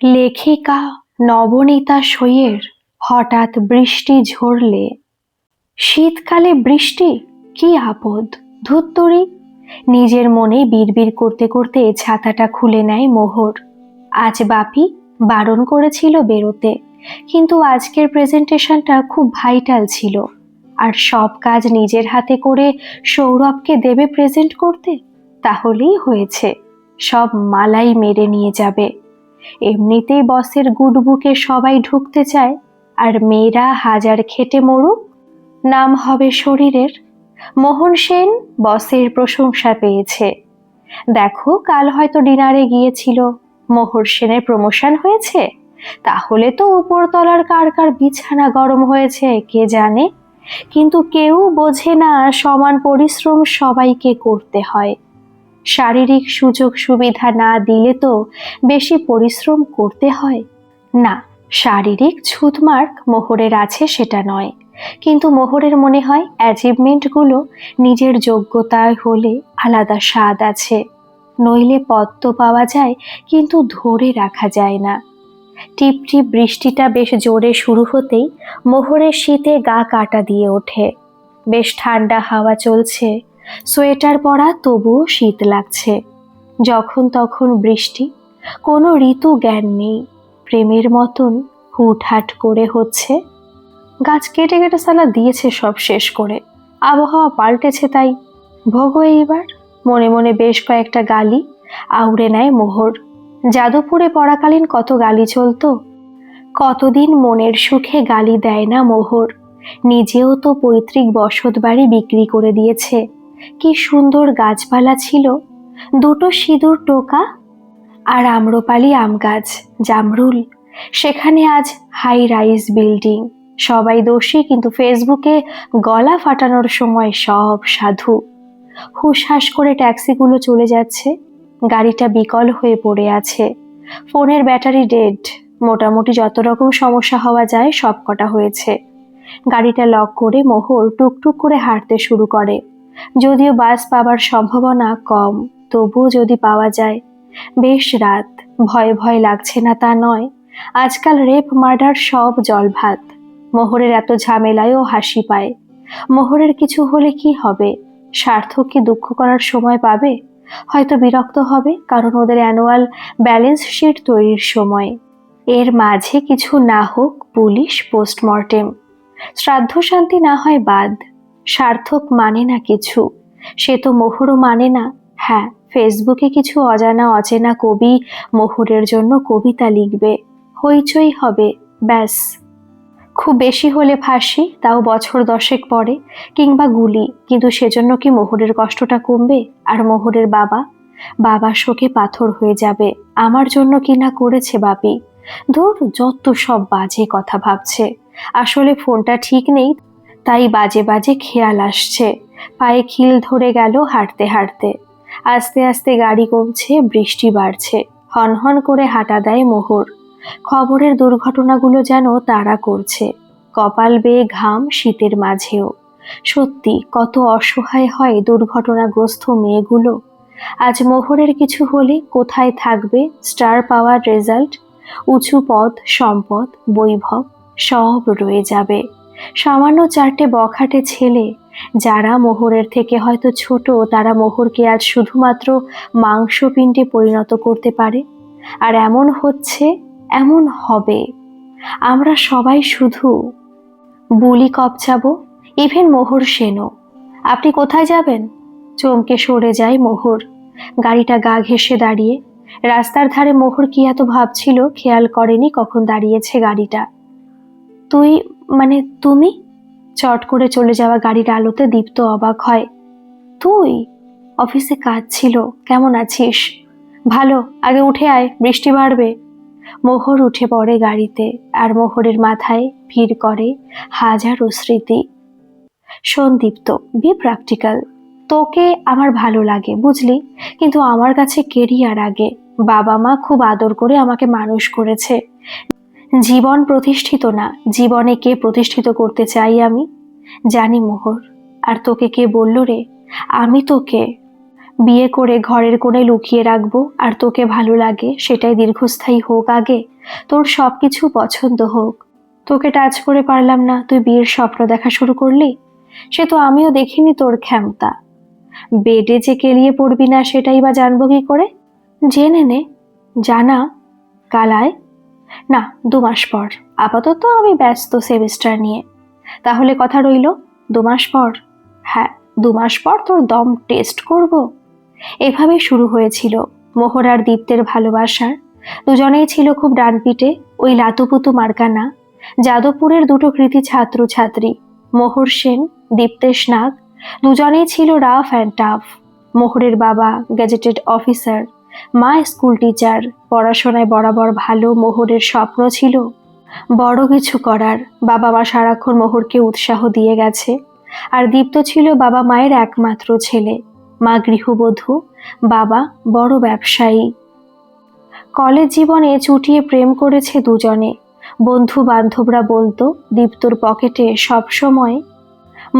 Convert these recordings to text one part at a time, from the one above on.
লেখিকা নবনীতা সইয়ের হঠাৎ বৃষ্টি ঝরলে। শীতকালে বৃষ্টি কি আপদ, ধুত্তরি। নিজের মনে বিড়বিড় করতে করতে ছাতাটা খুলে নেয় মোহর। আজ বাপি বারণ করেছিল বেরোতে, কিন্তু আজকের প্রেজেন্টেশনটা খুব ভাইটাল ছিল, আর সব কাজ নিজের হাতে করে সৌরভকে দেবে প্রেজেন্ট করতে। তাহলেই হয়েছে, সব মালাই মেরে নিয়ে যাবে। এমনিতেই বসের গুডবুকে সবাই ঢুকতে চায়, আর মেয়েরা হাজার খেটে মরুক, নাম হবে শরীরের। মোহন সেন বসের প্রশংসা পেয়েছে। দেখো, কাল হয়তো ডিনারে গিয়েছিল, মোহর সেনের প্রমোশন হয়েছে। তাহলে তো উপরতলার কার কার বিছানা গরম হয়েছে কে জানে, কিন্তু কেউ বোঝে না সমান পরিশ্রম সবাইকে করতে হয়। শারীরিক সুযোগ সুবিধা না দিলে তো বেশি পরিশ্রম করতে হয় না। শারীরিক ছুঁতমার্ক মোহরের আছে সেটা নয়, কিন্তু মোহরের মনে হয় অ্যাচিভমেন্টগুলো নিজের যোগ্যতায় হলে আলাদা স্বাদ আছে। নইলে পদ তো পাওয়া যায়, কিন্তু ধরে রাখা যায় না। টিপটিপ বৃষ্টিটা বেশ জোরে শুরু হতেই মোহরের শীতে গা কাটা দিয়ে ওঠে। বেশ ঠান্ডা হাওয়া চলছে, সোয়েটার পরা, তবুও শীত লাগছে। যখন তখন বৃষ্টি, কোনো ঋতু জ্ঞান নেই, প্রেমের মতন হুটহাট করে হচ্ছে। গাছ কেটে কেটে সালা দিয়েছে সব শেষ করে, আবহাওয়া পাল্টেছে তাই। ভোগো এইবার। মনে মনে বেশ কয়েকটা গালি আউড়ে নেয় মোহর। যাদবপুরে পড়াকালীন কত গালি চলতো, কতদিন মনের সুখে গালি দেয় না মোহর। নিজেও তো পৈতৃক বসত বাড়ি বিক্রি করে দিয়েছে। কি সুন্দর গাছপালা ছিল, দুটো সিঁদুর টোকা আর আম্রপালি আম গাছ, জামরুল। সেখানে আজ হাই রাইজ বিল্ডিং। সবাই দোষী, কিন্তু ফেসবুকে গলা ফাটানোর সময় সব সাধু। হুসহাস করে ট্যাক্সিগুলো চলে যাচ্ছে, গাড়িটা বিকল হয়ে পড়ে আছে। ফোনের ব্যাটারি ডেড। মোটামুটি যত রকম সমস্যা হওয়া যায় সব কটা হয়েছে। গাড়িটা লক করে মোহর টুকটুক করে হাঁটতে শুরু করে। যদিও বাস পাওয়ার সম্ভাবনা কম, তবুও যদি পাওয়া যায়। বেশ রাত, ভয় ভয় লাগছে না তা নয়। আজকাল রেপ মার্ডার সব জলভাত। মোহরের এত ঝামেলায়ও হাসি পায়। মোহরের কিছু হলে কি হবে? সার্থক কি দুঃখ করার সময় পাবে? হয়তো বিরক্ত হবে, কারণ ওদের অ্যানুয়াল ব্যালেন্স শিট তৈরির সময়। এর মাঝে কিছু না হোক, পুলিশ পোস্টমর্টেম, শ্রাদ্ধ শান্তি না হয় বাদ। সার্থক মানে না কিছু, সে তো মোহরও মানে না। হ্যাঁ, ফেসবুকে কিছু অজানা অচেনা কবি মোহরের জন্য কবিতা লিখবে, হইচই হবে, ব্যাস। খুব বেশি হলে ফাঁসি, তাও বছর 10 পরে, কিংবা গুলি, কিন্তু সেজন্য কি মোহরের কষ্টটা কমবে? আর মোহরের বাবা শোকে পাথর হয়ে যাবে। আমার জন্য কি না করেছে বাপি। ধুর, যত সব বাজে কথা ভাবছে। আসলে ফোনটা ঠিক নেই, তাই বাজে বাজে খেয়াল আসছে। পায়ে খিল ধরে গেল হাঁটতে হাঁটতে। আস্তে আস্তে গাড়ি কমছে, বৃষ্টি বাড়ছে। হনহন করে হাঁটা দেয় মোহর। খবরের দুর্ঘটনাগুলো যেন তাড়া করছে, কপাল বেয়ে ঘাম শীতের মাঝেও। সত্যি কত অসহায় হয় দুর্ঘটনাগ্রস্ত মেয়েগুলো। আজ মোহরের কিছু হলে কোথায় থাকবে স্টার পাওয়ার রেজাল্ট? উঁচু পদ, সম্পদ, বৈভব সব রয়ে যাবে। সামান্য 4টে বখাটে ছেলে, যারা মোহরের থেকে হয়তো ছোট, তারা মোহরকে আজ শুধুমাত্র মাংসপিণ্ডে পরিণত করতে পারে। আর এমন হচ্ছে, এমন হবে। আমরা সবাই শুধু বুলি কপচাবো, ইভেন মোহর সেনও। আপনি কোথায় যাবেন? চমকে সরে যায় মোহর। গাড়িটা গা ঘেঁষে দাঁড়িয়ে। রাস্তার ধারে মোহর কি এত ভাবছিল, খেয়াল করেনি কখন দাঁড়িয়েছে গাড়িটা। তুই, মানে তুমি? চট করে চলে যাওয়া গাড়ির আলোতে দীপ্ত অবাক হয়। তুই? অফিসে কাজ ছিল। কেমন আছিস? ভালো, আগে উঠে আয়, বৃষ্টি বাড়বে। মোহর উঠে পড়ে গাড়িতে, আর মোহরের মাথায় ভিড় করে হাজারো স্মৃতি। শোন দীপ্ত, বি প্র্যাকটিক্যাল। তোকে আমার ভালো লাগে বুঝলি, কিন্তু আমার কাছে কেরিয়ার আগে। বাবা মা খুব আদর করে আমাকে মানুষ করেছে। জীবন প্রতিষ্ঠিত না, জীবনে কে প্রতিষ্ঠিত করতে চাই আমি জানি মোহর। আর তোকে কে বলল রে? আমি তোকে বিয়ে করে ঘরের কোণে লুকিয়ে রাখবো, আর তোকে ভালো লাগে সেটাই দীর্ঘস্থায়ী হোক। আগে তোর সবকিছু পছন্দ হোক। তোকে টাচ করে পারলাম না, তুই বিয়ের স্বপ্ন দেখা শুরু করলি। সে তো আমিও দেখিনি তোর ক্ষমতা। বেডে যে কেলিয়ে পড়বি না সেটাই বা জানবো কি করে? জেনে নে। জানা? কালায়? না, 2 মাস পর। আপাতত আমি ব্যস্ত সেমিস্টার নিয়ে। তাহলে কথা রইল, 2 মাস পর। হ্যাঁ, 2 মাস পর তোর দম টেস্ট করব। এভাবে শুরু হয়েছিল মোহর আর দীপ্তের ভালোবাসার। দুজনেই ছিল খুব ডানপিটে, ওই লাতুপুতু মার্কানা। যাদবপুরের দুটো কৃতি ছাত্র ছাত্রী, মোহর সেন, দীপ্তেশ নাগ। দুজনেই ছিল রাফ অ্যান্ড টাফ। মোহরের বাবা গ্যাজেটেড অফিসার, মা স্কুল টিচার। পড়াশোনায় বরাবর ভালো। মোহরের স্বপ্ন ছিল বড় কিছু করার। বাবা মা সারাক্ষণ মোহরকে উৎসাহ দিয়ে গেছে। আর দীপ্ত ছিল বাবা মায়ের একমাত্র ছেলে। মা গৃহবধূ, বাবা বড় ব্যবসায়ী। কলেজ জীবনে চুটিয়ে প্রেম করেছে দুজনে। বন্ধু বান্ধবরা বলতো দীপ্তর পকেটে সবসময়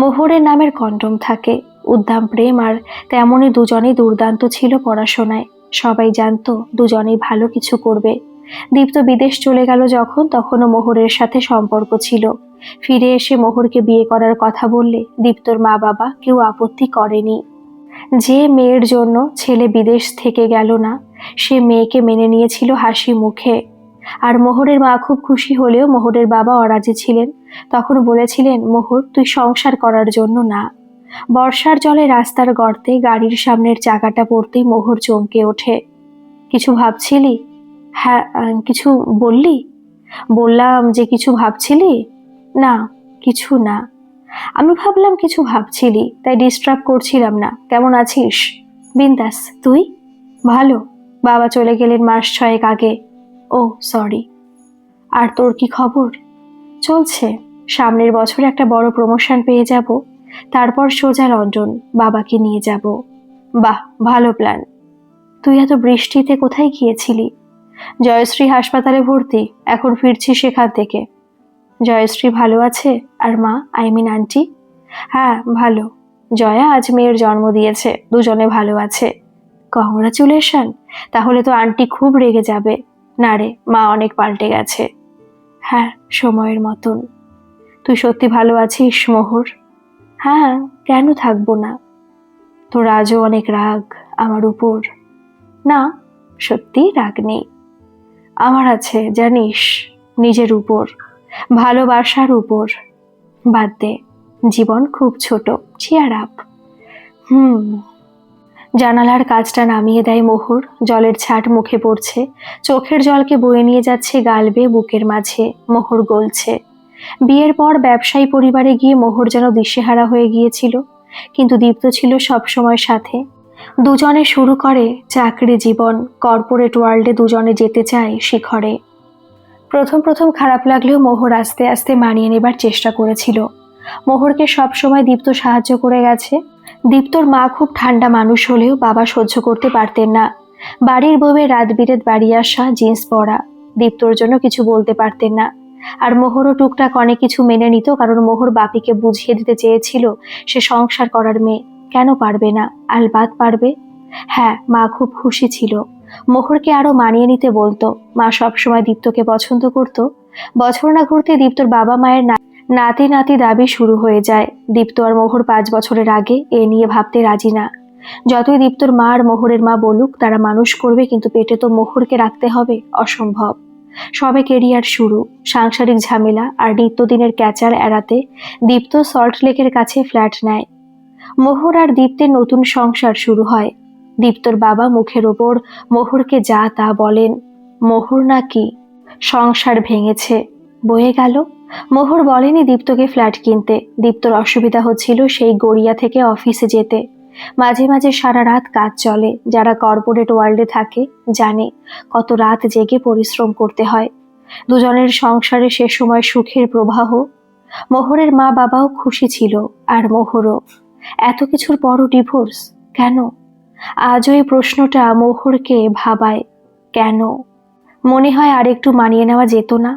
মোহরের নামের কন্ডম থাকে। উদ্দাম প্রেম, আর তেমনই দুজনেই দুর্দান্ত ছিল পড়াশোনায়। সবাই জানতো দুজনেই ভালো কিছু করবে। দীপ্ত বিদেশ চলে গেল যখন, তখনও মোহরের সাথে সম্পর্ক ছিল। ফিরে এসে মোহরকে বিয়ে করার কথা বললে দীপ্তর মা বাবা কেউ আপত্তি করেনি। যে মেয়ের জন্য ছেলে বিদেশ থেকে গেল না, সে মেয়েকে মেনে নিয়েছিল হাসি মুখে। আর মোহরের মা খুব খুশি হলেও মোহরের বাবা অরাজি ছিলেন। তখন বলেছিলেন, মোহর, তুই সংসার করার জন্য না। বর্ষার জলে রাস্তার গর্তে গাড়ির সামনের চাকাটা পড়তেই মোহর চমকে ওঠে। কিছু ভাবছিলি? হ্যাঁ, কিছু বললি? বললাম যে কিছু ভাবছিলি? না, কিছু না। আমি ভাবলাম কিছু ভাবছিলি, তাই ডিস্টার্ব করছিলাম না। কেমন আছিস? বিন্দাস। তুই? ভালো। বাবা চলে গেলেন মাস 6 আগে। ও সরি। আর তোর কি খবর? চলছে। সামনের বছর একটা বড় প্রমোশন পেয়ে যাব, তারপর সোজা লন্ডন বাবাকে নিয়ে যাব। বাহ, ভালো প্ল্যান। তুই এত বৃষ্টিতে কোথায় গিয়েছিলি? জয়শ্রী হাসপাতালে ভর্তি, এখন ফিরছি সেখান থেকে। জয়শ্রী ভালো আছে? আর মা, আন্টি? হ্যাঁ, ভালো। জয়া আজ মেয়ের জন্ম দিয়েছে, দুজনে ভালো আছে। কংগ্রাচুলেশন। তাহলে তো আন্টি খুব রেগে যাবে। না রে, মা অনেক পাল্টে গেছে। হ্যাঁ, সময়ের মতন। তুই সত্যি ভালো আছিস মোহর? হ্যাঁ, কেন থাকবো না? তোর আজও অনেক রাগ আমার উপর? না, সত্যি রাগ নেই। আমার আছে জানিস, নিজের উপর, ভালোবাসার উপর। বাদ দে, জীবন খুব ছোট, চিয়ার আপ। জানালার কাজটা নামিয়ে দেয় মোহর। জলের ছাট মুখে পড়ছে, চোখের জলকে বয়ে নিয়ে যাচ্ছে গাল বেয়ে বুকের মাঝে। মোহর গলছে। বিয়ের পর ব্যবসায়ী পরিবারে গিয়ে মোহর যেন দিশেহারা হয়ে গিয়েছিল, কিন্তু দীপ্ত ছিল সবসময় সাথে। দুজনে শুরু করে চাকরি জীবন। কর্পোরেট ওয়ার্ল্ডে দুজনে যেতে চায় শিখরে। প্রথম প্রথম খারাপ লাগলেও মোহর আস্তে আস্তে মানিয়ে নেবার চেষ্টা করেছিল। মোহরকে সবসময় দীপ্ত সাহায্য করে গেছে। দীপ্তর মা খুব ঠান্ডা মানুষ হলেও বাবা সহ্য করতে পারতেন না বাড়ির বউয়ের রাত বিরেত বাড়ি আসা, জিন্স পরা। দীপ্তর জন্য কিছু বলতে পারতেন না। আর মোহরও টুকটাক অনেক কিছু মেনে নিত, কারণ মোহর বাপিকে বুঝিয়ে দিতে চেয়েছিল সে সংসার করার মেয়ে। কেন পারবে না? আলবাত পারবে। হ্যাঁ, মা খুব খুশি ছিল। মোহরকে আরো মানিয়ে নিতে বলতো। মা সবসময় দীপ্তকে পছন্দ করত। বছর না ঘুরতে দীপ্তর বাবা মায়ের নাতি নাতি দাবি শুরু হয়ে যায়। দীপ্ত আর মোহর 5 বছরের আগে এ নিয়ে ভাবতে রাজি না। যতই দীপ্তর মা আর মোহরের মা বলুক তারা মানুষ করবে, কিন্তু পেটে তো মোহরকে রাখতে হবে, অসম্ভব। সবে কেরিয়ার শুরু, সাংসারিক ঝামেলা আর নিত্যদিনের ক্যাচার এড়াতে দীপ্ত সল্ট লেকের কাছে ফ্ল্যাট নেয়। মোহর আর দীপ্তের নতুন সংসার শুরু হয়। দীপ্তর বাবা মুখের ওপর মোহরকে যা তা বলেন। মোহর নাকি সংসার ভেঙেছে, বয়ে গেল। মোহর বলেনি দীপ্তকে ফ্ল্যাট কিনতে। দীপ্তর অসুবিধা হচ্ছিল সেই গড়িয়া থেকে অফিসে যেতে। মাঝে মাঝে সারা রাত কাজ চলে। যারা কর্পোরেট ওয়ার্ল্ডে থাকে জানে কত রাত জেগে পরিশ্রম করতে হয়। দুজনের সংসারে সে সময় সুখের প্রবাহ। মোহরের মা বাবাও খুশি ছিল, আর মোহরও। এত কিছুর পরও ডিভোর্স কেন? আজও এই প্রশ্নটা মোহরকে ভাবায়। কেন? মনে হয় আর একটু মানিয়ে নেওয়া যেত না।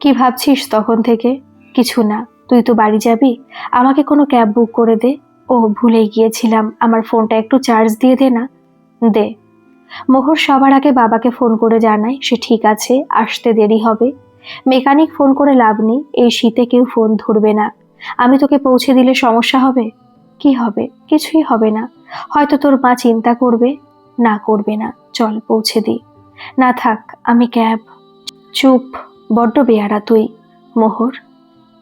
কি ভাবছিস তখন থেকে? কিছু না। তুই তো বাড়ি যাবি, আমাকে কোনো ক্যাব বুক করে দে। ও ভুলে গিয়েছিলাম, আমার ফোনটা একটু চার্জ দিয়ে দে না। দে। মোহর সবার আগে বাবাকে ফোন করে জানায় সে ঠিক আছে, আসতে দেরি হবে। মেকানিক ফোন করে লাভ নেই, এই শীতে কেউ ফোন ধরবে না। আমি তোকে পৌঁছে দিলে সমস্যা হবে? কি হবে? কিছুই হবে না। হয়তো তোর মা চিন্তা করবে। না, করবে না, চল পৌঁছে দিই। না থাক, আমি ক্যাব। চুপ, বড্ড বেয়ারা তুই। মোহর।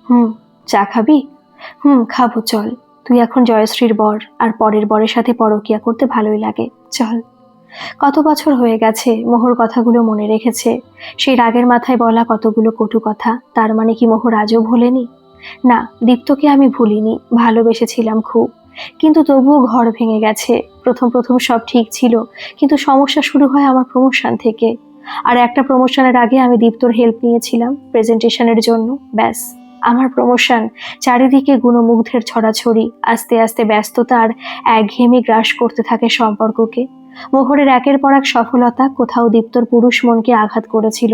হুম। চা খাবি? হুম, খাবো, চল। তুই এখন জয়শ্রীর বর, আর পরের বরের সাথে পরকিয়া করতে ভালোই লাগে, চল। কত বছর হয়ে গেছে, মোহর কথাগুলো মনে রেখেছে। সেই রাগের মাথায় বলা কতগুলো কটু কথা, তার মানে কি মোহর আজও ভোলেনি? না, দীপ্তকে আমি ভুলিনি, ভালোবেসেছিলাম খুব। কিন্তু তবুও ঘর ভেঙে গেছে। প্রথম প্রথম সব ঠিক ছিল, কিন্তু সমস্যা শুরু হয় আমার প্রমোশন থেকে। আর একটা প্রমোশনের আগে আমি দীপ্তর হেল্প নিয়েছিলাম প্রেজেন্টেশনের জন্য, ব্যাস আমার প্রমোশন। চারিদিকে গুণমুগ্ধের ছড়াছড়ি, আস্তে আস্তে ব্যস্ততা আর একঘেয়েমি গ্রাস করতে থাকে সম্পর্ককে। মোহরের একের পর এক সফলতা কোথাও দীপ্তর পুরুষ মনকে আঘাত করেছিল।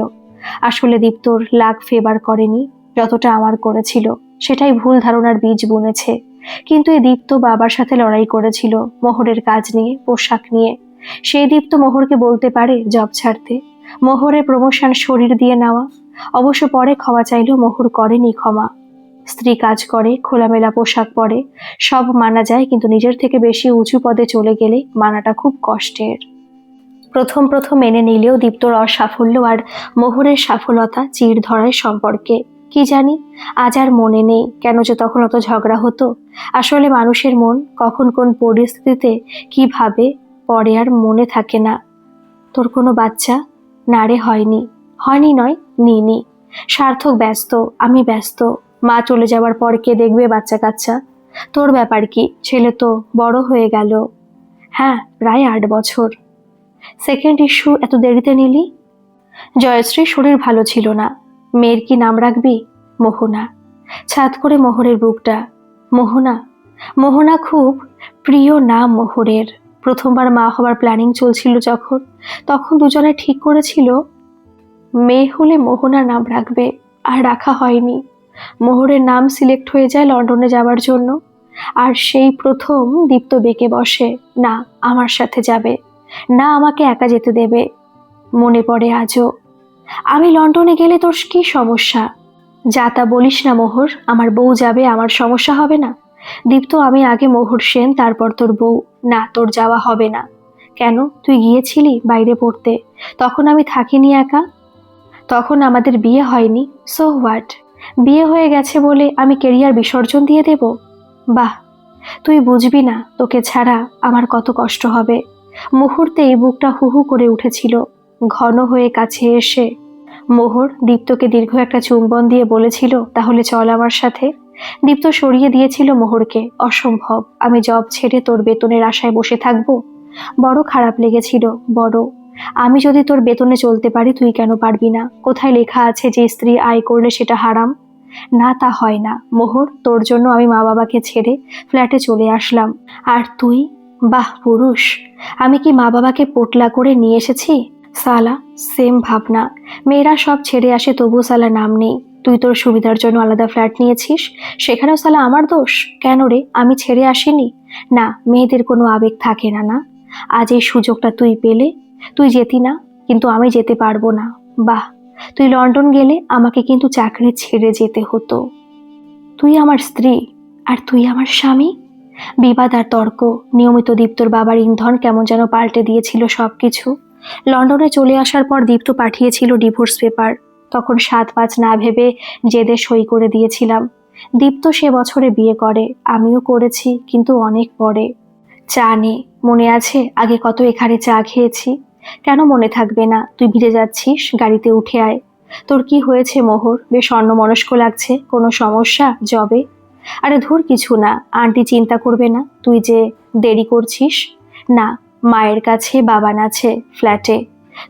আসলে দীপ্তর লাক ফেভার করেনি যতটা আমার করেছিল, সেটাই ভুল ধারণার বীজ বুনেছে। কিন্তু এই দীপ্ত বাবার সাথে লড়াই করেছিল মোহরের কাজ নিয়ে, পোশাক নিয়ে। সেই দীপ্ত মোহরকে বলতে পারে জব ছাড়তে? মোহরের প্রমোশন শরীর দিয়ে নেওয়া। অবশ্য পরে ক্ষমা চাইলেও মোহর করেনি ক্ষমা। স্ত্রী কাজ করে, খোলামেলা পোশাক পরে, সব মানা যায়, কিন্তু নিজের থেকে বেশি উঁচু পদে চলে গেলে মানাটা খুব কষ্টের। প্রথম প্রথম মেনে নিলেও দীপ্তর অসাফল্য আর মোহরের সফলতা চির ধরায় সম্পর্কে। কি জানি, আজ আর মনে নেই কেন যে তখন অত ঝগড়া হতো। আসলে মানুষের মন কখন কোন পরিস্থিতিতে কি ভাবে পরে আর মনে থাকে না। তোর কোনো বাচ্চা? না রে, হয়নি। হয়নি নয়, নিনি। সার্থক ব্যস্ত, আমি ব্যস্ত। মা চলে যাওয়ার পর কে দেখবে বাচ্চা কাচ্চা? তোর ব্যাপার কি, ছেলে তো বড় হয়ে গেল। হ্যাঁ, প্রায় 8 বছর। সেকেন্ড ইস্যু এত দেরিতে নিলি? জয়শ্রীর শরীর ভালো ছিল না। মেয়ের কি নাম রাখবি? মোহনা। ছাদ করে মোহরের বুকটা। মোহনা। মোহনা খুব প্রিয় নাম মোহরের। প্রথমবার মা হবার প্ল্যানিং চলছিল যখন, তখন দুজনে ঠিক করেছিল মেয়ে হলে মোহনা নাম রাখবে, আর রাখা হয়নি। মোহরের নাম সিলেক্ট হয়ে যায় লন্ডনে যাওয়ার জন্য। আর সেই প্রথম দীপ্ত বেঁকে বসে, না আমার সাথে যাবে, না আমাকে একা যেতে দেবে। মনে পড়ে আজও। আমি লন্ডনে গেলে তোর কি সমস্যা? যা তা বলিস না মোহর, আমার বউ যাবে, আমার সমস্যা হবে না? দীপ্ত, আমি আগে মোহর সেন, তারপর তোর বউ। না, তোর যাওয়া হবে না। কেন? তুই গিয়েছিলি বাইরে পড়তে, তখন আমি থাকিনি একা। তখন আমাদের বিয়ে হয়নি, সো হোয়াট? বিয়ে হয়ে গেছে বলে আমি কেরিয়ার বিসর্জন দিয়ে দেব? বাহ, তুই বুঝবি না তোকে ছাড়া আমার কত কষ্ট হবে। মুহূর্তে এই বুকটা হু হু করে উঠেছিল। ঘন হয়ে কাছে এসে মোহর দীপ্তকে দীর্ঘ একটা চুম্বন দিয়ে বলেছিল, তাহলে চল আমার সাথে। দীপ্ত সরিয়ে দিয়েছিল মোহরকে। অসম্ভব, আমি জব ছেড়ে তোর বেতনের আশায় বসে থাকবো? বড় খারাপ লেগেছিল, বড়। আমি যদি তোর বেতনে চলতে পারি, তুই কেন পারবি না? কোথায় লেখা আছে যে স্ত্রী আয় করলে সেটা হারাম? না, তা হয় না মোহর। তোর জন্য আমি মা বাবাকে ছেড়ে ফ্ল্যাটে চলে আসলাম। আর তুই? বাহ পুরুষ! আমি কি মা বাবাকে পোটলা করে নিয়ে এসেছি? সালা, সেম ভাবনা। মেয়েরা সব ছেড়ে আসে, তবু সালা নাম নেই। তুই তোর সুবিধার জন্য আলাদা ফ্ল্যাট নিয়েছিস, সেখানেও সালা আমার দোষ? কেন রে, আমি ছেড়ে আসিনি? না, মেয়েদের কোনো আবেগ থাকে না, না? আজ এই সুযোগটা তুই পেলে। তুই যেতি না, কিন্তু আমি যেতে পারবো না। বাহ, তুই লন্ডন গেলে আমাকে কিন্তু চাকরি ছেড়ে যেতে হতো। তুই আমার স্ত্রী, আর তুই আমার স্বামী। বিবাদ আর তর্ক, নিয়মিত দীপ্তর বাবার ইন্ধন কেমন যেন পাল্টে দিয়েছিল সবকিছু। লন্ডনে চলে আসার পর দীপ্ত পাঠিয়েছিল ডিভোর্স পেপার। তখন 7-5 না ভেবে জেদে সই করে দিয়েছিলাম। দীপ্ত সে বছরে বিয়ে করে, আমিও করেছি, কিন্তু অনেক পরে। চা নে, মনে আছে আগে কত এখানে চা খেয়েছি? কেন মনে থাকবে না? তুই ভিজে যাচ্ছিস, গাড়িতে উঠে আয়। তোর কি হয়েছে মোহর? বেশ অন্যমনস্ক লাগছে, কোনো সমস্যা জবে? আরে ধুর, কিছু না, আন্টি চিন্তা করবে না। তুই যে দেরি করছিস। না, মায়ের কাছে বাবান আছে ফ্ল্যাটে।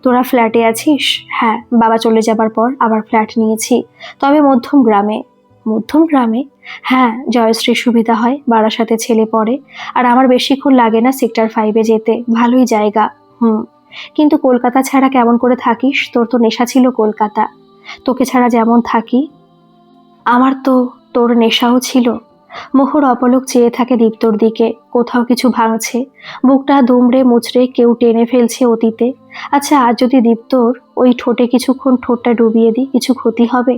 তোরা ফ্ল্যাটে আছিস? হ্যাঁ, বাবা চলে যাবার পর আবার ফ্ল্যাট নিয়েছি, তবে মধ্যম গ্রামে। মধ্যম গ্রামে? হ্যাঁ, জয়শ্রীর সুবিধা হয়, বারাসাতে ছেলে পড়ে। আর আমার বেশিক্ষণ লাগে না সেক্টর 5-এ যেতে, ভালোই জায়গা। হুম। কিন্তু কলকাতা ছাড়া কেমন করে থাকিস? তোর তো নেশা ছিল কলকাতা। তোকে ছাড়া যেমন থাকি, আমার তো তোর নেশাও ছিল। মোহর অপলক চেয়ে থাকে দীপ্তর দিকে। কোথাও কিছু ভাঙছে, বুকটা দুমড়ে মুচড়ে কেউ টেনে ফেলছে অতীতে। আচ্ছা, আজ যদি দীপ্তর ওই ঠোঁটে কিছুক্ষণ ঠোঁটটা ডুবিয়ে দিই, কিছু ক্ষতি হবে?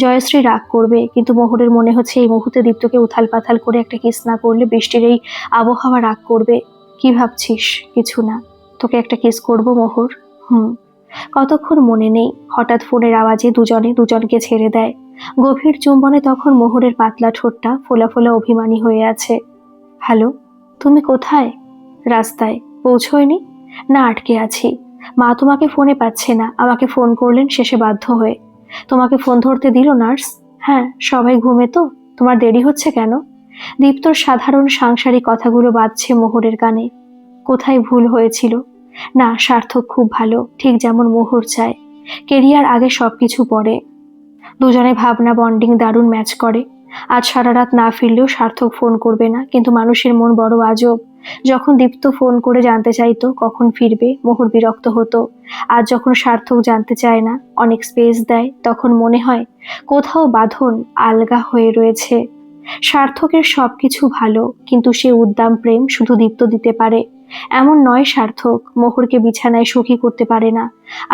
জয়শ্রী রাগ করবে, কিন্তু মোহরের মনে হচ্ছে এই মুহূর্তে দীপ্তকে উথাল পাথাল করে একটা কিস না করলে বৃষ্টির এই আবহাওয়া রাগ করবে। কি ভাবছিস? কিছু না, তোকে একটা কিস করব মোহর। হুম। কতক্ষণ মনে নেই, হঠাৎ ফোনের আওয়াজে দুজনে দুজনকে ছেড়ে দেয়। গভীর চুম্বনে তখন মোহরের পাতলা ঠোঁটটা ফোলা ফোলা অভিমানী হয়ে আছে। হ্যালো, তুমি কোথায়? রাস্তায়। পৌঁছোয়নি? না, আটকে আছি। মা তোমাকে ফোনে পাচ্ছে না, আমাকে ফোন করলেন শেষে বাধ্য হয়ে। তোমাকে ফোন ধরতে দিল নার্স? হ্যাঁ, সবাই ঘুমে তো। তোমার দেরি হচ্ছে কেন? দীপ্তর সাধারণ সাংসারিক কথাগুলো বাজছে মোহরের কানে। কোথায় ভুল হয়েছিল? না, সার্থক খুব ভালো, ঠিক যেমন মোহর চায়। কেরিয়ার আগে সবকিছু পরে। দুজনে ভাবনা বন্ডিং দারুণ ম্যাচ করে। আজ সারা রাত না ফিরলেও সার্থক ফোন করবে না, কিন্তু মানুষের মন বড় আজব। যখন দীপ্ত ফোন করে জানতে চাইতো কখন ফিরবে, মোহর বিরক্ত হতো। আজ যখন সার্থক জানতে চায় না, অনেক স্পেস দেয়, তখন মনে হয় কোথাও বাঁধন আলগা হয়ে রয়েছে। সার্থকের সবকিছু ভালো, কিন্তু সে উদ্দাম প্রেম শুধু দীপ্ত দিতে পারে এমন নয়। সার্থক মোহরকে বিছানায় সুখী করতে পারে না।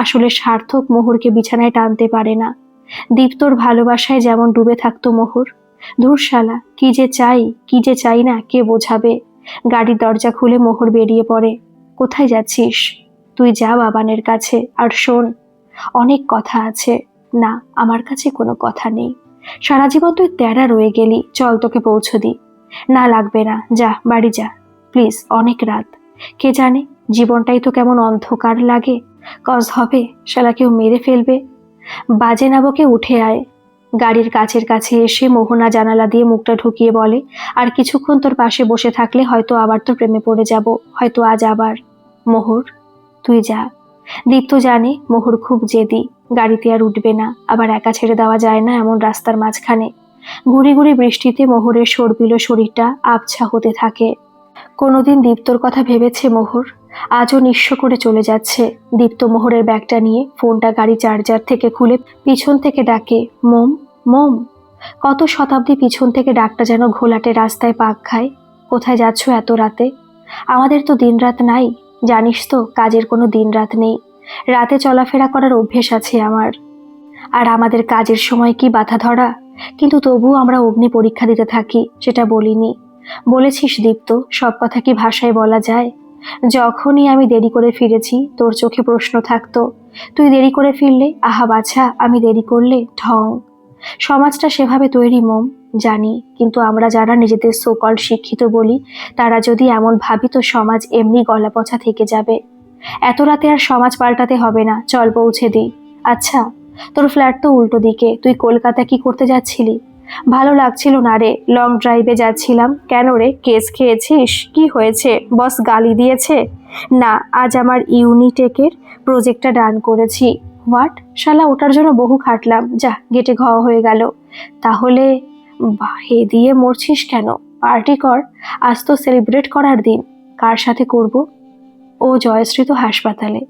আসলে সার্থক মোহরকে বিছানায় টানতে পারে না। দীপ্তর ভালোবাসায় যেমন ডুবে থাকতো মোহর। ধুর শালা, কি যে চাই কি যে চাই না কে বোঝাবে। গাড়ির দরজা খুলে মোহর বেরিয়ে পড়ে। কোথায় যাচ্ছিস? তুই যা বাবানের কাছে, আর শোন, অনেক কথা আছে। না, আমার কাছে কোনো কথা নেই। সারা জীবন তুই তেরা রয়ে গেলি, চল তোকে পৌঁছে দিই। না লাগবে না, যা বাড়ি যা প্লিজ, অনেক রাত। কে জানে, জীবনটাই তো কেমন অন্ধকার লাগে। কজ হবে, শালা কেউ মেরে ফেলবে। বাজে নাবকে উঠে আয়। গাড়ির কাছের কাছে এসে মোহনা জানালা দিয়ে মুখটা ঢুকিয়ে বলে, আর কিছুক্ষণ তোর পাশে বসে থাকলে হয়তো আবার তোর প্রেমে পড়ে যাব, হয়তো আজ আবার। মোহর, তুই যা। দীপ্ত জানে মোহর খুব জেদি, গাড়িতে আর উঠবে না। আবার একা ছেড়ে দেওয়া যায় না এমন রাস্তার মাঝখানে। গুড়ি গুড়ি বৃষ্টিতে মোহরের সরবিল শরীরটা আবছা হতে থাকে। কোনোদিন দীপ্তর কথা ভেবেছে মোহর? আজও নিঃস্ব করে চলে যাচ্ছে। দীপ্ত মোহরের ব্যাগটা নিয়ে ফোনটা গাড়ি চার্জার থেকে খুলে পিছন থেকে ডাকে, মোম, মোম। কত শতাব্দী পিছন থেকে ডাকটা যেন ঘোলাটে রাস্তায় পাক খায়। কোথায় যাচ্ছ এত রাতে? আমাদের তো দিনরাত নাই, জানিস তো, কাজের কোনো দিনরাত নেই। রাতে চলাফেরা করার অভ্যেস আছে আমার। আর আমাদের কাজের সময় কি বাধা ধরা? কিন্তু তবুও আমরা অগ্নি পরীক্ষা দিতে থাকি, সেটা বলিনি। বলেছিস দীপ্ত, সব কথা কি ভাষায় বলা যায়? যখনই আমি দেরি করে ফিরেছি তোর চোখে প্রশ্ন থাকতো। তুই দেরি করে ফিরলে আহা বাছা, আমি দেরি করলে ঢং। সমাজটা সেভাবে তৈরি মোম, জানি, কিন্তু আমরা যারা নিজেদের সোকল শিক্ষিত বলি, তারা যদি এমন ভাবি তো সমাজ এমনি গলাপচা থেকে যাবে। এত রাতে আর সমাজ পাল্টাতে হবে না, চল পৌঁছে দিই। আচ্ছা, তোর ফ্ল্যাট তো উল্টো দিকে, তুই কলকাতা কি করতে যাচ্ছিলি? ভালো লাগছিল না রে, লং ড্রাইভে যাচ্ছিলাম। কেন রে, কেস খেয়েছিস? কি হয়েছে, বস গালি দিয়েছে? না, আজ আমার ইউনিটেকের প্রজেক্টটা ডান করেছি। হোয়াট? শালা ওটার জন্য বহু খাটলাম, যা গেটে ঘ হয়ে গেল। তাহলে হে দিয়ে মরছিস কেন? পার্টি কর, আজ তো সেলিব্রেট করার দিন। কার সাথে করব? ও জয়শ্রী তো হাসপাতালে।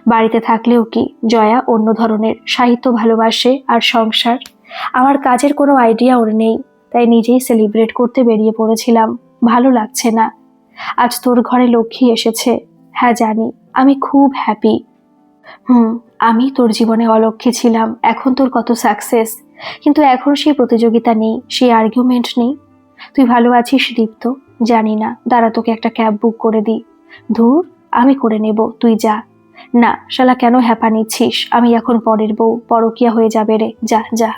বাড়িতে থাকলেও কি, জয়া অন্য ধরনের, সাহিত্য ভালোবাসে আর সংসার। আমার কাজের কোনো আইডিয়া ওর নেই, তাই নিজেই সেলিব্রেট করতে বেরিয়ে পড়েছিলাম। ভালো লাগছে না। আজ তোর ঘরে লক্ষ্মী এসেছে। হ্যাঁ জানি, আমি খুব হ্যাপি। আমি তোর জীবনে অলক্ষ্মী ছিলাম, এখন তোর কত সাকসেস। কিন্তু এখন সেই প্রতিযোগিতা নেই, সেই আর্গুমেন্ট নেই। তুই ভালো আছিস দীপ্ত? জানি না, দাঁড়া তোকে একটা ক্যাব বুক করে দিই। ধুর, আমি করে নেব, তুই যা। না শালা, কেন হ্যাপা নিচ্ছিস? আমি এখন পরের বউ, পরকিয়া হয়ে যাবে রে, যা যা।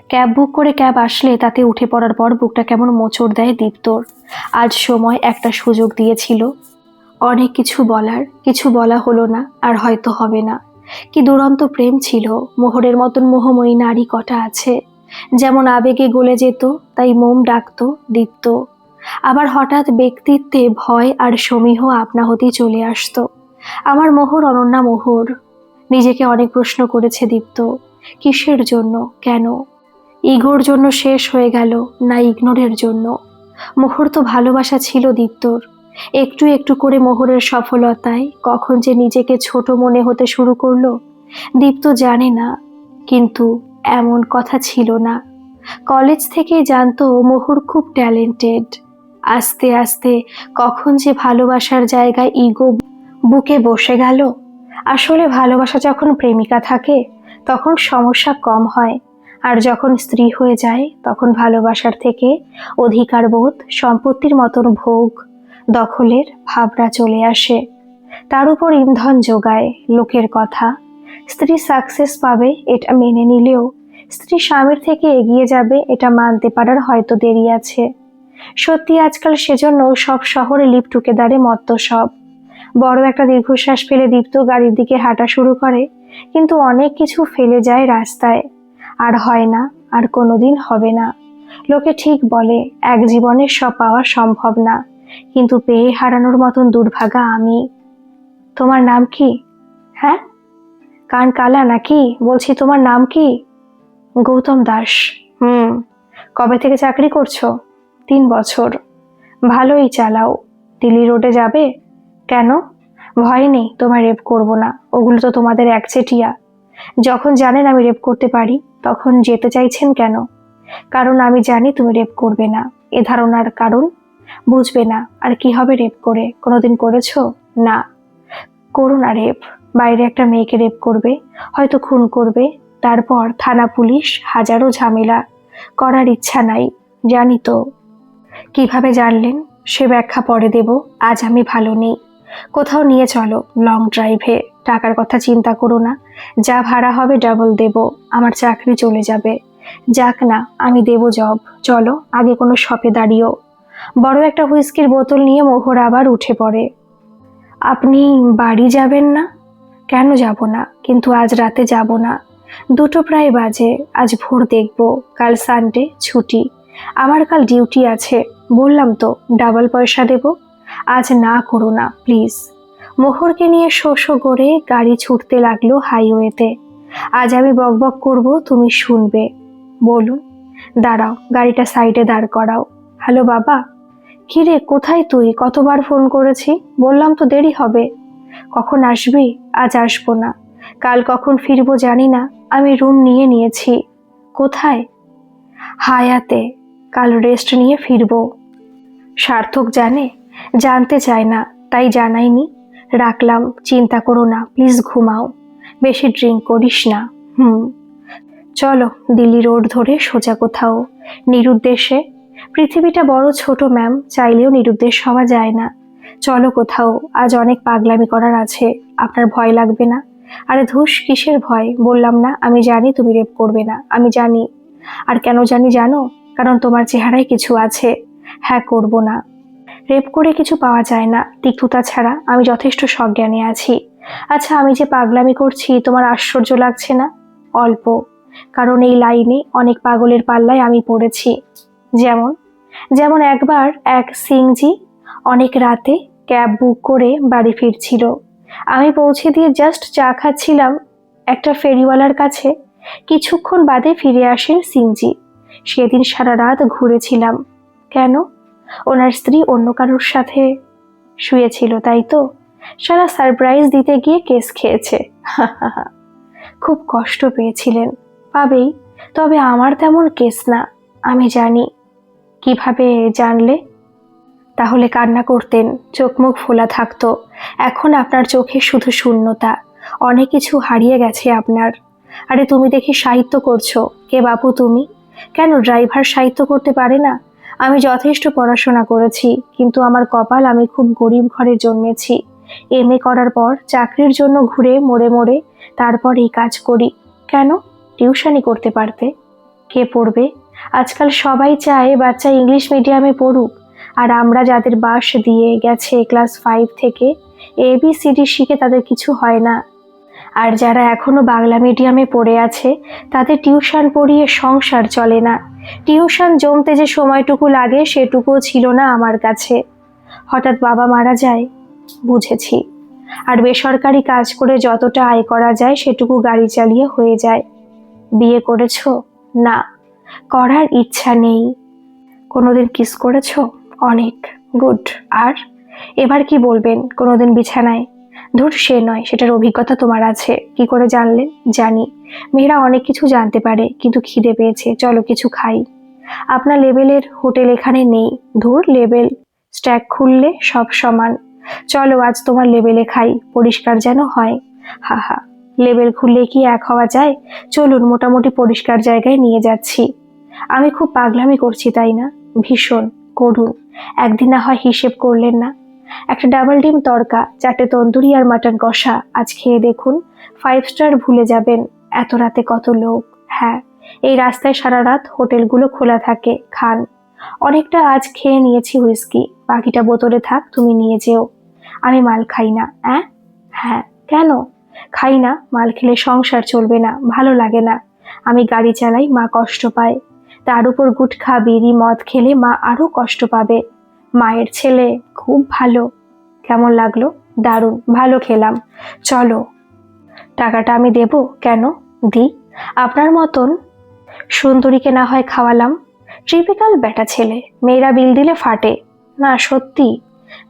ক্যাব বুক করে ক্যাব আসলে তাতে উঠে পড়ার পর বুকটা কেমন মোচড় দেয় দীপ্তর। আজ সময় একটা সুযোগ দিয়েছিল অনেক কিছু বলার, কিছু বলা হলো না, আর হয়তো হবে না। কি দুরন্ত প্রেম ছিল। মোহরের মতন মোহময়ী নারী কটা আছে, যেমন আবেগে গলে যেত, তাই মোম ডাকতো দীপ্ত। আবার হঠাৎ ব্যক্তিত্বে ভয় আর সমীহ আপনা হতেই চলে আসতো। আমার মোহর অনন্যা মোহর। নিজেকে অনেক প্রশ্ন করেছে দীপ্ত, কিসের জন্য, কেন? ইগোর জন্য শেষ হয়ে গেল, না ইগনোরের জন্য? মোহর তো ভালোবাসা ছিল দীপ্তর। একটু একটু করে মোহরের সফলতায় কখন যে নিজেকে ছোট মনে হতে শুরু করলো, দীপ্ত জানে না। কিন্তু এমন কথা ছিল না। কলেজ থেকেই জানতো মোহর খুব ট্যালেন্টেড। আস্তে আস্তে কখন যে ভালোবাসার জায়গায় ইগো বুকে বসে গেল। আসলে ভালোবাসা যখন প্রেমিকা থাকে তখন সমস্যা কম হয়, আর যখন স্ত্রী হয়ে যায় তখন ভালোবাসার থেকে অধিকারবোধ, সম্পত্তির মতন ভোগ, দখলের ভাবনা চলে আসে। তার উপর ইন্ধন যোগায় লোকের কথা। স্ত্রী সাকসেস পাবে এটা মেনে নিলেও স্ত্রী স্বামীর থেকে এগিয়ে যাবে এটা মানতে পারার হয়তো দেরি আছে। সত্যি আজকাল সেজন্য সব শহরে লিফট টুকেদারে মত্ত সব। বড় একটা দীর্ঘশ্বাস ফেলে দীপ্ত গাড়ির দিকে হাঁটা শুরু করে, কিন্তু অনেক কিছু ফেলে যায় রাস্তায়। আর হয় না, আর কোনোদিন হবে না। লোকে ঠিক বলে এক জীবনে সব পাওয়া সম্ভব না, কিন্তু পেয়ে হারানোর মতন দুর্ভাগা আমি। তোমার নাম কি? হ্যাঁ, কান কালা নাকি? বলছি তোমার নাম কি? গৌতম দাস। কবে থেকে চাকরি করছো? 3 বছর। ভালোই চালাও। দিল্লি রোডে যাবে? কেন? ভয় নেই, তোমায় রেপ করব না, ওগুলো তো তোমাদের একচেটিয়া। যখন জানেন আমি রেপ করতে পারি তখন যেতে চাইছেন কেন? কারণ আমি জানি তুমি রেপ করবে না। এ ধারণার কারণ বুঝবে না। আর কি হবে রেপ করে? কোনোদিন করেছো? না। করো না রেপ। বাইরে একটা মেয়েকে রেপ করবে, হয়তো খুন করবে, তারপর থানা পুলিশ, হাজারো ঝামেলা। করার ইচ্ছা নাই, জানি তো। কিভাবে জানলেন? সে ব্যাখ্যা পরে দেব। আজ আমি ভালো নেই। কোথাও নিয়ে চলো, লং ড্রাইভে। টাকার কথা চিন্তা করো না, যা ভাড়া হবে ডাবল দেব। আমার চাকরি চলে যাবে। যাক না, আমি দেব জব। চলো, আগে কোনো শপে দাঁড়িয়েও। বড় একটা হুইস্কির বোতল নিয়ে মোহর আবার উঠে পড়ে। আপনি বাড়ি যাবেন না? কেন যাব না? কিন্তু আজ রাতে যাব না। 2টো প্রায় বাজে। আজ ভোর দেখব। কাল সানডে, ছুটি। আমার কাল ডিউটি আছে। বললাম তো ডাবল পয়সা দেব। আজ না করো না প্লিজ। মোহরকে নিয়ে শো শো করে গাড়ি ছুটতে লাগলো হাইওয়েতে। আজ আমি বকবক করব, তুমি শুনবে। বলুন। দাঁড়াও, গাড়িটা সাইডে দাঁড় করাও। হ্যালো বাবা। কিরে, কোথায় তুই? কতবার ফোন করেছি, বললাম তো দেরি হবে। কখন আসবি? আজ আসবো না। কাল কখন ফিরবো জানি না। আমি রুম নিয়ে নিয়েছি। কোথায়? হায়াতে। কাল রেস্ট নিয়ে ফিরবো। সার্থক জানে? জানতে চায় না, তাই জানাইনি। রাখলাম, চিন্তা করো না, প্লিজ ঘুমাও। বেশি ড্রিঙ্ক করিস না। চলো, দিল্লি রোড ধরে সোজা কোথাও নিরুদ্দেশে। পৃথিবীটা বড় ছোট ম্যাম, চাইলেও নিরুদ্দেশ হওয়া যায় না। চলো কোথাও, আজ অনেক পাগলামি করার আছে। আপনার ভয় লাগবে না? আরে ধুস, কিসের ভয়? বললাম না আমি জানি তুমি রেপ করবে না, আমি জানি। আর কেন জানি জানো? কারণ তোমার চেহারায় কিছু আছে। হ্যাঁ, করব না। রেপ করে কিছু পাওয়া যায় না, তিক্ততা ছাড়া। আমি যথেষ্ট সজ্ঞানে আছি। আচ্ছা, আমি যে পাগলামি করছি তোমার আশ্চর্য লাগছে না? অল্প। কারণ এই লাইনে অনেক পাগলের পাল্লায় আমি পড়েছি। যেমন যেমন একবার এক সিংজি অনেক রাতে ক্যাব বুক করে বাড়ি ফিরছিল। আমি পৌঁছে দিয়ে জাস্ট চা খাচ্ছিলাম একটা ফেরিওয়ালার কাছে। কিছুক্ষণ বাদে ফিরে আসেন সিংজি। সেদিন সারা রাত ঘুরেছিলাম। কেন? ওনার স্ত্রী অন্য কারোর সাথে শুয়েছিল, তাই তো? সারা সারপ্রাইজ দিতে গিয়ে কেস খেয়েছে। খুব কষ্ট পেয়েছিলেন। পাবেই, তবে আমার তেমন কেস না। আমি জানি। কিভাবে জানলে? তাহলে কান্না করতেন, চোখ মুখ ফোলা থাকতো। এখন আপনার চোখে শুধু শূন্যতা। অনেক কিছু হারিয়ে গেছে আপনার। আরে তুমি দেখি সাহিত্য করছো। কে বাপু তুমি? কেন ড্রাইভার সাহিত্য করতে পারে না? আমি যথেষ্ট পড়াশোনা করেছি, কিন্তু আমার কপাল, আমি খুব গরিব ঘরে জন্মেছি। MA করার পর চাকরির জন্য ঘুরে মোড়ে মোড়ে তারপর এই কাজ করি। কেন? টিউশনি করতে পারতে। কে পড়বে? আজকাল সবাই চায় বাচ্চা ইংলিশ মিডিয়ামে পড়ুক, আর আমরা যাদের বাস দিয়ে গেছে ক্লাস 5 থেকে ABCD শিখে তাদের কিছু হয় না। আর যারা এখনো বাংলা মিডিয়ামে পড়ে আছে তাদের টিউশন পড়িয়ে সংসার চলে না। টিউশন জমতে যে সময়টুকু লাগে সেটুকুও ছিল না আমার কাছে। হঠাৎ বাবা মারা যায়, বুঝেছি। আর বেসরকারি কাজ করে যতটা আয় করা যায় সেটুকু গাড়ি চালিয়ে হয়ে যায়। বিয়ে করেছো? না, করার ইচ্ছা নেই। কোনোদিন কিস করেছো? অনেক। গুড। আর এবার কি বলবেন? কোনোদিন বিছানায়? ধুর, সে নয়, সেটার অভিজ্ঞতা তোমার আছে। কি করে জানলেন? জানি, মেয়েরা অনেক কিছু জানতে পারে, কিন্তু খিদে পেয়েছে, চলো কিছু খাই। আপনার লেবেলের হোটেল এখানে নেই। ধুর, লেবেল স্ট্যাক খুললে সব সমান। চলো আজ তোমার লেবেলে খাই, পরিষ্কার যেন হয়। হা হা, লেবেল খুললে কি এক হওয়া যায়? চলুন, মোটামুটি পরিষ্কার জায়গায় নিয়ে যাচ্ছি। আমি খুব পাগলামি করছি তাই না? ভীষণ করুন। একদিন না হয় হিসেব করলেন না? একটা ডাবল ডিম তড়কা, 4টে তন্দুরি আর মাটন কষা, আজ খেয়ে দেখুন, 5 স্টার ভুলে যাবেন। এত রাতে কত লোক। হ্যাঁ, এই রাস্তায় সারা রাত হোটেলগুলো খোলা থাকে, খান। অনেকটা আজ খেয়ে নিয়েছি হুইস্কি, বাকিটা বোতলে থাক, তুমি নিয়ে যেও। আমি মাল খাই না। হ্যাঁ, কেন খাই না? মাল খেলে সংসার চলবে না, ভালো লাগে না। আমি গাড়ি চালাই, মা কষ্ট পায়। তার উপর গুটখা বিড়ি মদ খেলে মা আরো কষ্ট পাবে। মায়ের ছেলে, খুব ভালো। কেমন লাগলো? দারুণ, ভালো খেলাম। চলো। টাকাটা আমি দেব? কেন? দিই। আপনার মতন সুন্দরীকে না হয় খাওয়ালাম। ট্রিপিক্যাল বেটা ছেলে, মেয়েরা বিল দিলে ফাটে। না সত্যি।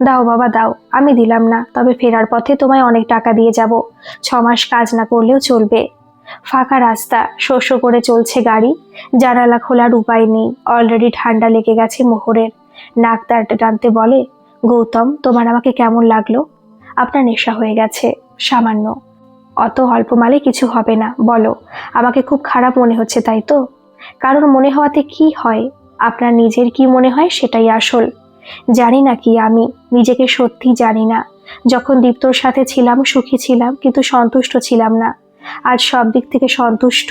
দাও বাবা দাও। আমি দিলাম না, তবে ফেরার পথে তোমায় অনেক টাকা দিয়ে যাব। 6 মাস কাজ না করলেও চলবে। ফাঁকা রাস্তা, শোষো করে চলছে গাড়ি, জানালা খোলার উপায় নেই। অলরেডি ঠান্ডা লেগে গেছে মোহরের। নাক টানতে টানতে বলে, গৌতম, তোমার আমাকে কেমন লাগলো? আপনার নেশা হয়ে গেছে। সামান্য। অত অল্প মালে কিছু হবে না, বলো। আমাকে খুব খারাপ মনে হচ্ছে তাই তো? কারণ মনে হওয়াতে কি হয়? আপনার নিজের কি মনে হয় সেটাই আসল। জানি না কি আমি, নিজেকে সত্যি জানি না। যখন দীপ্তর সাথে ছিলাম সুখী ছিলাম, কিন্তু সন্তুষ্ট ছিলাম না। আজ সব দিক থেকে সন্তুষ্ট,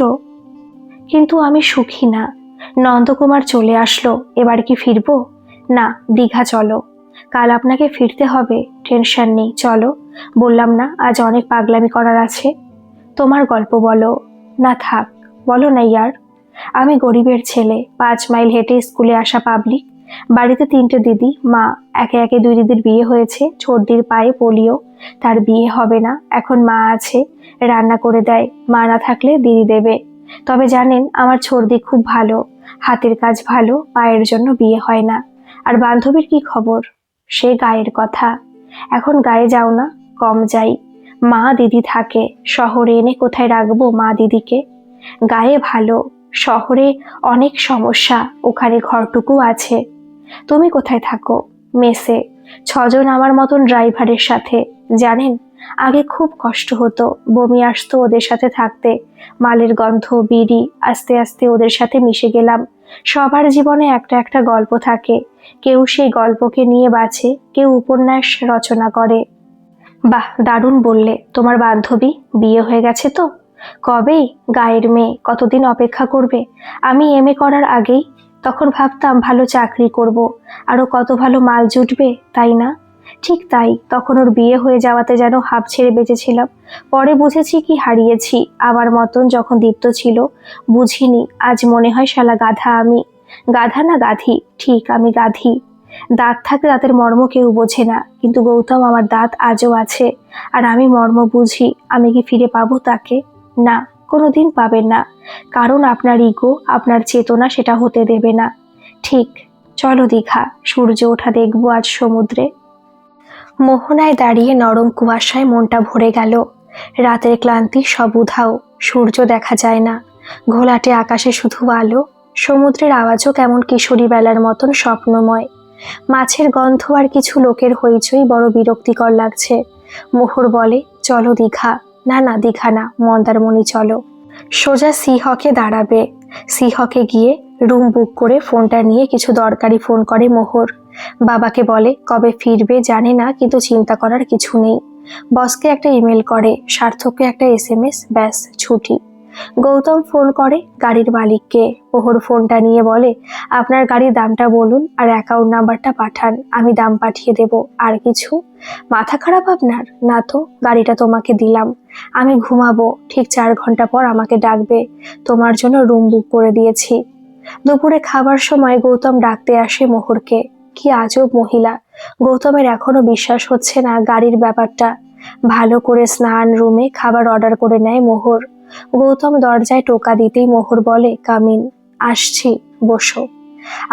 কিন্তু আমি সুখী না। নন্দকুমার চলে আসলো, এবার কি ফিরবো? না, দীঘা চলো। কাল আপনাকে ফিরতে হবে, টেনশন নেই, চলো। বললাম না আজ অনেক পাগলামি করার আছে। তোমার গল্প বলো। না থাক, বলো না ইয়ার। আমি গরিবের ছেলে, 5 মাইল হেঁটে স্কুলে আসা পাবলিক। বাড়িতে 3টে দিদি, মা। একে একে 2 দিদির বিয়ে হয়েছে। ছোটদির পায়ে পোলিও, তার বিয়ে হবে না। এখন মা আছে, রান্না করে দেয়। মা না থাকলে দিদি দেবে। তবে জানেন, আমার ছোটদি খুব ভালো, হাতের কাজ ভালো, পায়ের জন্য বিয়ে হয় না। আর বান্ধবীর কি খবর? সে গায়ের কথা। এখন গায়ে যাও না? কম যাই। মা দিদি থাকে, শহরে এনে কোথায় রাখবো মা দিদিকে? গায়ে ভালো, শহরে অনেক সমস্যা, ওখানে ঘরটুকু আছে। তুমি কোথায় থাকো? মেসে। 6 জন আমার মতন ড্রাইভারের সাথে। জানেন, আগে খুব কষ্ট হতো, বমি আসতো ওদের সাথে থাকতে। মালের গন্ধ, বিড়ি, আস্তে আস্তে ওদের সাথে মিশে গেলাম। সবার জীবনে একটা একটা গল্প থাকে, কেউ সেই গল্পকে নিয়ে বাঁচে, কেউ উপন্যাস রচনা করে। বাহ, দারুণ বললে। তোমার বান্ধবী বিয়ে হয়ে গেছে তো? কবেই? গায়ের মেয়ে, কতদিন অপেক্ষা করবে? আমি এমএ করার আগেই তখন ভাবতাম ভালো চাকরি করব, আরো কত ভালো মাল জুটবে, তাই না? ঠিক তাই, তখন ওর বিয়ে হয়ে যাওয়াতে যেন হাঁপ ছেড়ে বেঁচেছিলাম। পরে বুঝেছি কি হারিয়েছি। আমার মতন যখন দীপ্ত ছিল, বুঝিনি। আজ মনে হয় শালা গাধা আমি। গাধা না গাধি, ঠিক আমি গাধি। দাঁত থাকে, দাঁতের মর্ম কেউ বোঝে না, কিন্তু গৌতম, আমার দাঁত আজও আছে, আর আমি মর্ম বুঝি। আমি কি ফিরে পাবো তাকে? না, কোনোদিন পাবেন না। কারণ আপনার ইগো, আপনার চেতনা সেটা হতে দেবে না। ঠিক। চলো দীঘা, সূর্য ওঠা দেখবো আজ সমুদ্রে। মোহনায় দাঁড়িয়ে নরম কুয়াশায় মনটা ভরে গেল। রাতের ক্লান্তি সব উধাও, সূর্য দেখা যায় না, ঘোলাটে আকাশে শুধু আলো। সমুদ্রের আওয়াজও কেমন কিশোরী বেলার মতন স্বপ্নময়। মাছের গন্ধ আর কিছু লোকের হইচই বড় বিরক্তিকর লাগছে। মোহর বলে, চলো দীঘা। না না, দীঘা না, মন্দারমণি চলো। সোজা সিহকে দাঁড়াবে। সিহকে গিয়ে রুম বুক করে ফোনটা নিয়ে কিছু দরকারি ফোন করে মোহর। বাবাকে বলে কবে ফিরবে জানে না, কিন্তু চিন্তা করার কিছু নেই। বসকে একটা ইমেল করে, সার্থককে একটা এসএমএস, ব্যাস ছুটি। গৌতম ফোন করে গাড়ির মালিককে। মোহর ফোনটা নিয়ে বলে, আপনার গাড়ির দামটা বলুন আর অ্যাকাউন্ট নাম্বারটা পাঠান, আমি দাম পাঠিয়ে দেব। আর কিছু? মাথা খারাপ আপনার? না তো, গাড়িটা তোমাকে দিলাম, আমি ঘুমাবো, ঠিক 4 ঘন্টা পর আমাকে ডাকবে। তোমার জন্য রুম বুক করে দিয়েছি। দুপুরে খাবার সময় গৌতম ডাকতে আসে মোহরকে। কি আজব মহিলা! গৌতমের এখনো বিশ্বাস হচ্ছে না গাড়ির ব্যাপারটা। ভালো করে স্নান, রুমে খাবার অর্ডার করে নেয় মোহর। গৌতম দরজায় টোকা দিতেই মোহর বলে, কামিন। আসছি, বসো।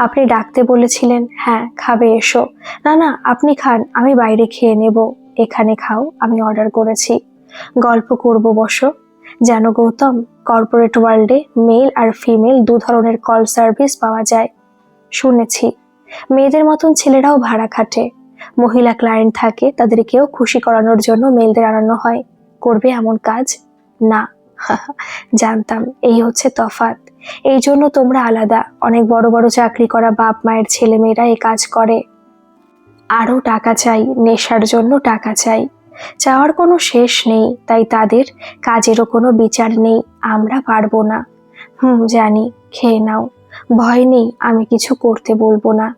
আপনি ডাকতে বলেছিলেন? হ্যাঁ, খাবে, এসো। না না, আপনি খান, আমি বাইরে খেয়ে নেব। এখানে খাও, আমি অর্ডার করেছি। গল্প করব বসো। জানো গৌতম, কর্পোরেট ওয়ার্ল্ডে মেল আর ফিমেল দু ধরনের কল সার্ভিস পাওয়া যায়। শুনেছি। মেয়েদের মতন ছেলেরাও ভাড়া খাটে। মহিলা ক্লায়েন্ট থাকে, তাদেরকেও খুশি করানোর জন্য মেলদের আনানো হয়। করবে এমন কাজ? না। জানতাম, এই হচ্ছে তফাৎ। এই জন্য তোমরা আলাদা। অনেক বড় বড় চাকরি করা বাপ মায়ের ছেলে মেয়েরা এই কাজ করে। আরও টাকা চাই, নেশার জন্য টাকা চাই। চাওয়ার কোনো শেষ নেই, তাই তাদের কাজেরও কোনো বিচার নেই। আমরা পারবো না। জানি, খেয়ে নাও। ভয় নেই, আমি কিছু করতে বলবো না।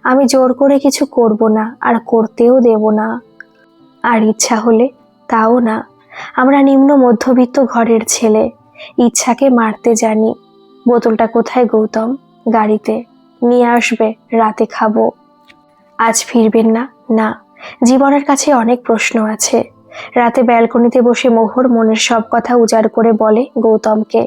আমি জোর করে কিছু করব না, আর করতেও দেব না। আর ইচ্ছা হলে তাও না। আমরা নিম্ন মধ্যবিত্ত ঘরের ছেলে, ইচ্ছাকে মারতে জানি। বোতলটা কোথায় গৌতম? গাড়িতে। নিয়ে আসবে, রাতে খাবো। আজ ফিরবেন না? না, জীবনের কাছে অনেক প্রশ্ন আছে। রাতে ব্যালকনিতে বসে মোহর মনের সব কথা উজাড় করে বলে গৌতমকে।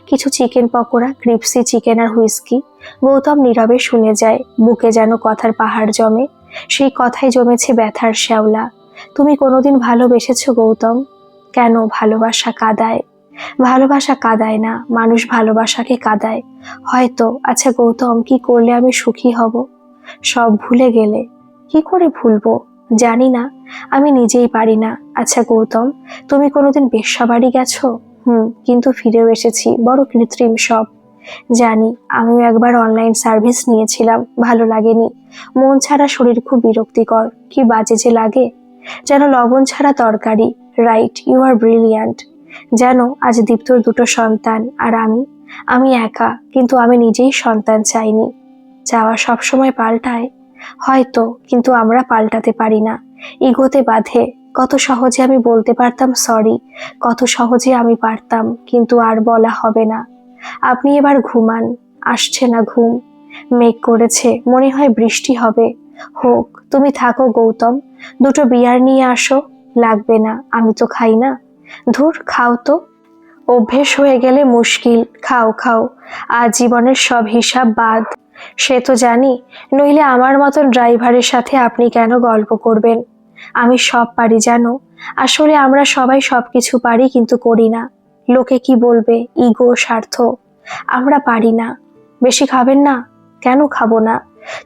কিছু চিকেন পকোড়া, ক্রিপসি চিকেন আর হুইস্কি। গৌতম নীরবে শুনে যায়। বুকে যেন কথার পাহাড় জমে। সেই কথায় জমেছে ব্যথার শ্যাওলা। তুমি কোনোদিন ভালোবেসেছো গৌতম? কেন ভালোবাসা কাঁদায়? ভালোবাসা কাঁদায় না, মানুষ ভালোবাসাকে কাঁদায় হয়তো। আচ্ছা গৌতম, কি করলে আমি সুখী হব? সব ভুলে গেলে। কি করে ভুলবো? জানি না, আমি নিজেই পারি না। আচ্ছা গৌতম, তুমি কোনোদিন বেশ্যাবাড়ি গেছো? কিন্তু ফিরেও এসেছি, বড় কৃত্রিম সব। জানি, আমিও একবার অনলাইন সার্ভিস নিয়েছিলাম, ভালো লাগেনি। মন ছাড়া শরীর খুব বিরক্তিকর। কি বাজে যে লাগে, যেন লবণ ছাড়া তরকারি। Right, you are brilliant. যেন আজ দীপ্তর দুটো সন্তান, আর আমি একা। কিন্তু আমি নিজেই সন্তান চাইনি। চাওয়া সবসময় পাল্টায় হয়তো, কিন্তু আমরা পাল্টাতে পারি না। ইগোতে বাঁধে। কত সহজে আমি বলতে পারতাম সরি, কত সহজে আমি পারতাম, কিন্তু আর বলা হবে না। আপনি এবার ঘুমান। আসছে না ঘুম। মেঘ করেছে, মনে হয় বৃষ্টি হবে। হোক, তুমি থাকো গৌতম। দুটো বিয়ার নিয়ে আসো। লাগবে না, আমি তো খাই না। ধুর, খাও তো। অভ্যেস হয়ে গেলে মুশকিল। খাও খাও, আজ জীবনের সব হিসাব বাদ। সে তো জানি, নইলে আমার মতন ড্রাইভারের সাথে আপনি কেন গল্প করবেন? আমি সব পারি জানো। আসলে আমরা সবাই সবকিছু পারি, কিন্তু করি না। লোকে কি বলবে, ইগো, স্বার্থ। আমরা পারি না। বেশি খাবেন না? কেন খাবো না?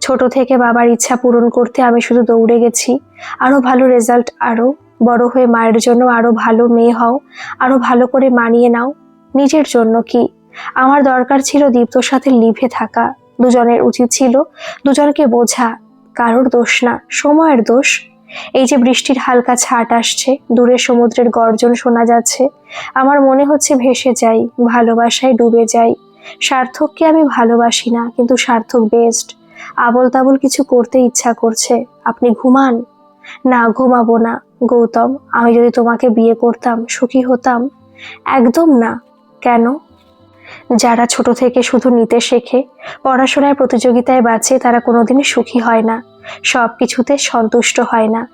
ছোট থেকে বাবার ইচ্ছা পূরণ করতে আমি শুধু দৌড়ে গেছি। আরো ভালো রেজাল্ট, আরো বড় হয়ে মায়ের জন্য আরো ভালো মেয়ে হও, আরো ভালো করে মানিয়ে নাও। নিজের জন্য কি? আমার দরকার ছিল দীপ্তর সাথে লিভে থাকা। দুজনের উচিত ছিল দুজনকে বোঝা। কারোর দোষ না, সময়ের দোষ। এই যে বৃষ্টির হালকা ছাট আসছে, দূরে সমুদ্রের গর্জন শোনা যাচ্ছে, আমার মনে হচ্ছে ভেসে যাই, ভালোবাসায় ডুবে যাই। সার্থককে আমি ভালোবাসি না, কিন্তু সার্থক বেস্ট। আবল তাবল কিছু করতে ইচ্ছা করছে। আপনি ঘুমান। না, ঘুমাবো না। গৌতম, আমি যদি তোমাকে বিয়ে করতাম সুখী হতাম? একদম না। কেন? যারা ছোট থেকে শুধু নিতে শেখে, পড়াশোনায় প্রতিযোগিতায় বাঁচে, তারা কোনোদিনই সুখী হয় না, সব কিছুতে সন্তুষ্ট হয় না।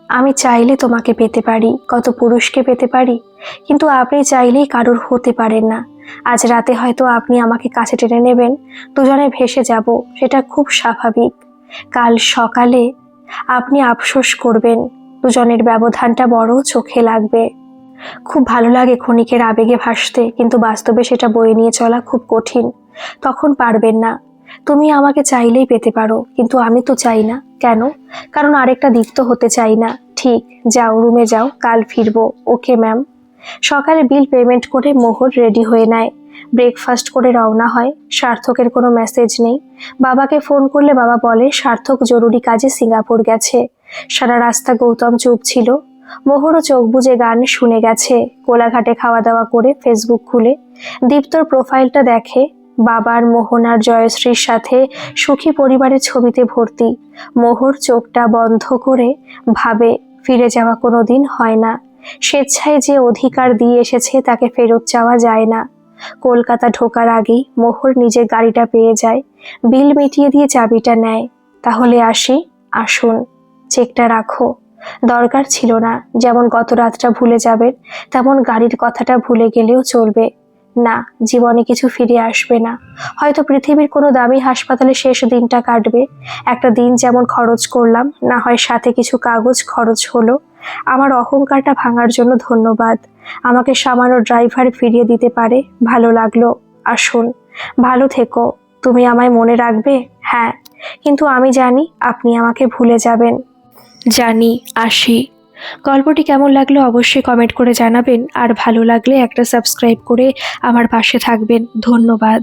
আমি চাইলে তোমাকে পেতে পারি, কত পুরুষকে পেতে পারি, কিন্তু আপনি চাইলেই কারোর হতে পারেন না। আজ রাতে হয়তো আপনি আমাকে কাছে টেনে নেবেন, দুজনে ভেসে যাব, সেটা খুব স্বাভাবিক। কাল সকালে আপনি আফসোস করবেন। দুজনের ব্যবধানটা বড় চোখে লাগবে। খুব ভালো লাগে ক্ষণিকের আবেগে ভাসতে, কিন্তু বাস্তবে সেটা বয়ে নিয়ে চলা খুব কঠিন। তখন পারবেন না। তুমি আমাকে চাইলেই পেতে পারো, কিন্তু আমি তো চাই না। কেন? কারণ আরেকটা দীপ্ত হতে চাই না। ঠিক, যাও রুমে যাও, কাল ফিরবো। Okay ma'am. সকালে বিল পেমেন্ট করে মোহর রেডি হয়ে নেয়। ব্রেকফাস্ট করে রওনা হয়। সার্থকের কোনো মেসেজ নেই। বাবাকে ফোন করলে বাবা বলে সার্থক জরুরি কাজে সিঙ্গাপুর গেছে। সারা রাস্তা গৌতম চুপ ছিল। মোহরও চোখ বুজে গান শুনে গেছে। কোলাঘাটে খাওয়া দাওয়া করে ফেসবুক খুলে দীপ্তর প্রোফাইলটা দেখে। বাবার, মোহন আর জয়শ্রীর সাথে সুখী পরিবারের ছবিতে ভর্তি। মোহর চোখটা বন্ধ করে ভাবে, ফিরে যাওয়া কোনো দিন হয় না। স্বেচ্ছায় যে অধিকার দিয়ে এসেছে তাকে ফেরত চাওয়া যায় না। কলকাতা ঢোকার আগেই মোহর নিজের গাড়িটা পেয়ে যায়। বিল মিটিয়ে দিয়ে চাবিটা নেয়। তাহলে আসি? আসুন। চেকটা রাখো। দরকার ছিল না। যেমন গত রাতটা ভুলে যাবেন, তেমন গাড়ির কথাটা ভুলে গেলেও চলবে। না, জীবনে কিছু ফিরে আসবে না। হয়তো পৃথিবীর কোনো দামি হাসপাতালে শেষ দিনটা কাটবে। একটা দিন যেমন খরচ করলাম, না হয় সাথে কিছু কাগজ খরচ হলো। আমার অহংকারটা ভাঙার জন্য ধন্যবাদ। আমাকে সামান্য ড্রাইভার ফিরিয়ে দিতে পারে, ভালো লাগলো। আসুন, ভালো থেকো। তুমি আমায় মনে রাখবে? হ্যাঁ, কিন্তু আমি জানি আপনি আমাকে ভুলে যাবেন। জানি, আসি। গল্পটি কেমন লাগলো অবশ্যই কমেন্ট করে জানাবেন, আর ভালো লাগলে একটা সাবস্ক্রাইব করে আমার পাশে থাকবেন। ধন্যবাদ।